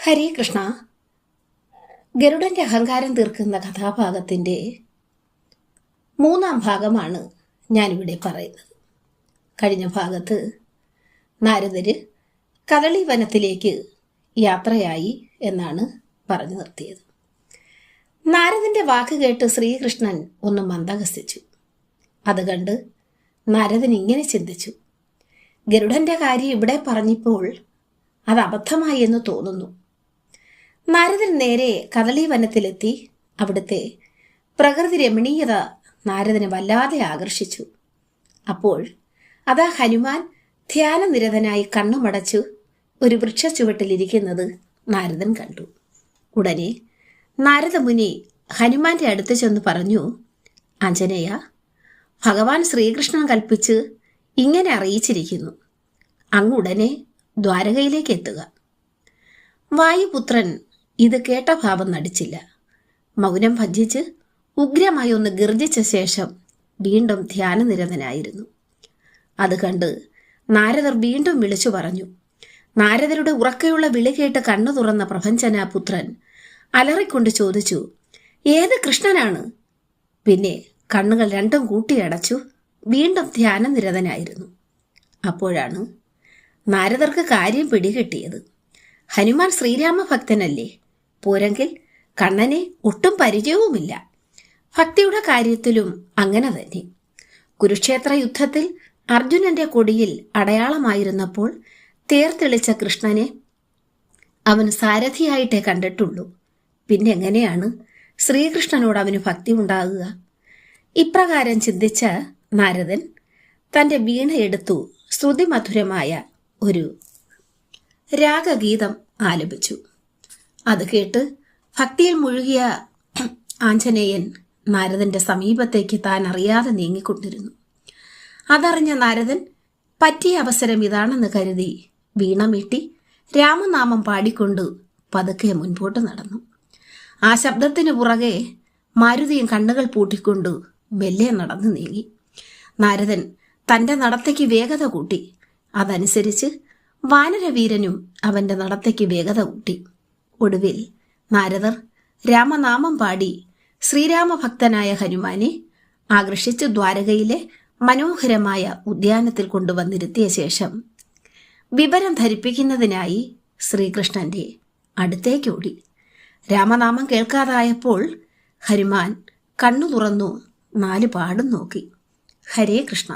ഹരേ കൃഷ്ണ. ഗരുഡന്റെ അഹങ്കാരം തീർക്കുന്ന കഥാഭാഗത്തിൻ്റെ 3-ാം ഭാഗമാണ് ഞാനിവിടെ പറയുന്നത്. കഴിഞ്ഞ ഭാഗത്ത് നാരദര് കദളി വനത്തിലേക്ക് യാത്രയായി എന്നാണ് പറഞ്ഞു നിർത്തിയത്. നാരദന്റെ വാക്ക് കേട്ട് ശ്രീകൃഷ്ണൻ ഒന്ന് മന്ദഹസിച്ചു. അത് കണ്ട് നാരദൻ ഇങ്ങനെ ചിന്തിച്ചു: ഗരുഡന്റെ കാര്യം ഇവിടെ പറഞ്ഞപ്പോൾ അത് അബദ്ധമായി എന്ന് തോന്നുന്നു. നാരദൻ നേരെ കദളി വനത്തിലെത്തി. അവിടുത്തെ പ്രകൃതി രമണീയത നാരദനെ വല്ലാതെ ആകർഷിച്ചു. അപ്പോൾ അതാ ഹനുമാൻ ധ്യാനനിരതനായി കണ്ണുമടച്ചു ഒരു വൃക്ഷച്ചുവട്ടിലിരിക്കുന്നത് നാരദൻ കണ്ടു. ഉടനെ നാരദമുനി ഹനുമാന്റെ അടുത്ത് ചെന്ന് പറഞ്ഞു: ആഞ്ജനേയ, ഭഗവാൻ ശ്രീകൃഷ്ണൻ കൽപ്പിച്ച് ഇങ്ങനെ അറിയിച്ചിരിക്കുന്നു, അങ്ങ് ഉടനെ ദ്വാരകയിലേക്ക് എത്തുക. വായുപുത്രൻ ഇത് കേട്ട ഭാവം നടിച്ചില്ല. മൗനം ഭഞ്ജിച്ച് ഉഗ്രമായി ഒന്ന് ഗർജിച്ച ശേഷം വീണ്ടും ധ്യാനനിരതനായിരുന്നു. അത് കണ്ട് നാരദർ വീണ്ടും വിളിച്ചു പറഞ്ഞു. നാരദരുടെ ഉറക്കെയുള്ള വിളി കേട്ട് കണ്ണു തുറന്ന പ്രപഞ്ചനാപുത്രൻ അലറിക്കൊണ്ട് ചോദിച്ചു: ഏത് കൃഷ്ണനാണ്? പിന്നെ കണ്ണുകൾ രണ്ടും കൂട്ടിയടച്ചു വീണ്ടും ധ്യാനനിരതനായിരുന്നു. അപ്പോഴാണ് നാരദർക്ക് കാര്യം പിടികിട്ടിയത്. ഹനുമാൻ ശ്രീരാമഭക്തനല്ലേ, പോരെങ്കിൽ കണ്ണനെ ഒട്ടും പരിചയവുമില്ല. ഭക്തിയുടെ കാര്യത്തിലും അങ്ങനെ തന്നെ. കുരുക്ഷേത്ര യുദ്ധത്തിൽ അർജുനന്റെ കൊടിയിൽ അടയാളമായിരുന്നപ്പോൾ തേർത്തെളിച്ച കൃഷ്ണനെ അവൻ സാരഥിയായിട്ടേ കണ്ടിട്ടുള്ളൂ. പിന്നെ എങ്ങനെയാണ് ശ്രീകൃഷ്ണനോട് അവന് ഭക്തി ഉണ്ടാകുക? ഇപ്രകാരം ചിന്തിച്ച നാരദൻ തൻ്റെ വീണയെടുത്തു ശ്രുതിമധുരമായ ഒരു രാഗഗീതം ആലപിച്ചു. അത് കേട്ട് ഭക്തിയിൽ മുഴുകിയ ആഞ്ജനേയൻ നാരദന്റെ സമീപത്തേക്ക് താൻ അറിയാതെ നീങ്ങിക്കൊണ്ടിരുന്നു. അതറിഞ്ഞ നാരദൻ പറ്റിയ അവസരം ഇതാണെന്ന് കരുതി വീണമീട്ടി രാമനാമം പാടിക്കൊണ്ട് പതുക്കെ മുൻപോട്ട് നടന്നു. ആ ശബ്ദത്തിന് പുറകെ മാരുതിയും കണ്ണുകൾ പൂട്ടിക്കൊണ്ട് മെല്ലെ നടന്നു നീങ്ങി. നാരദൻ തൻ്റെ നടത്തേക്ക് വേഗത കൂട്ടി. അതനുസരിച്ച് വാനരവീരനും അവന്റെ നടത്തേക്ക് വേഗത കൂട്ടി. ഒടുവിൽ നാരദർ രാമനാമം പാടി ശ്രീരാമഭക്തനായ ഹനുമാനെ ആകർഷിച്ച് ദ്വാരകയിലെ മനോഹരമായ ഉദ്യാനത്തിൽ കൊണ്ടുവന്നിരുത്തിയ ശേഷം വിവരം ധരിപ്പിക്കുന്നതിനായി ശ്രീകൃഷ്ണന്റെ അടുത്തേക്കോടി. രാമനാമം കേൾക്കാതായപ്പോൾ ഹനുമാൻ കണ്ണു തുറന്നു 4 പാടും നോക്കി. ഹരേ കൃഷ്ണ.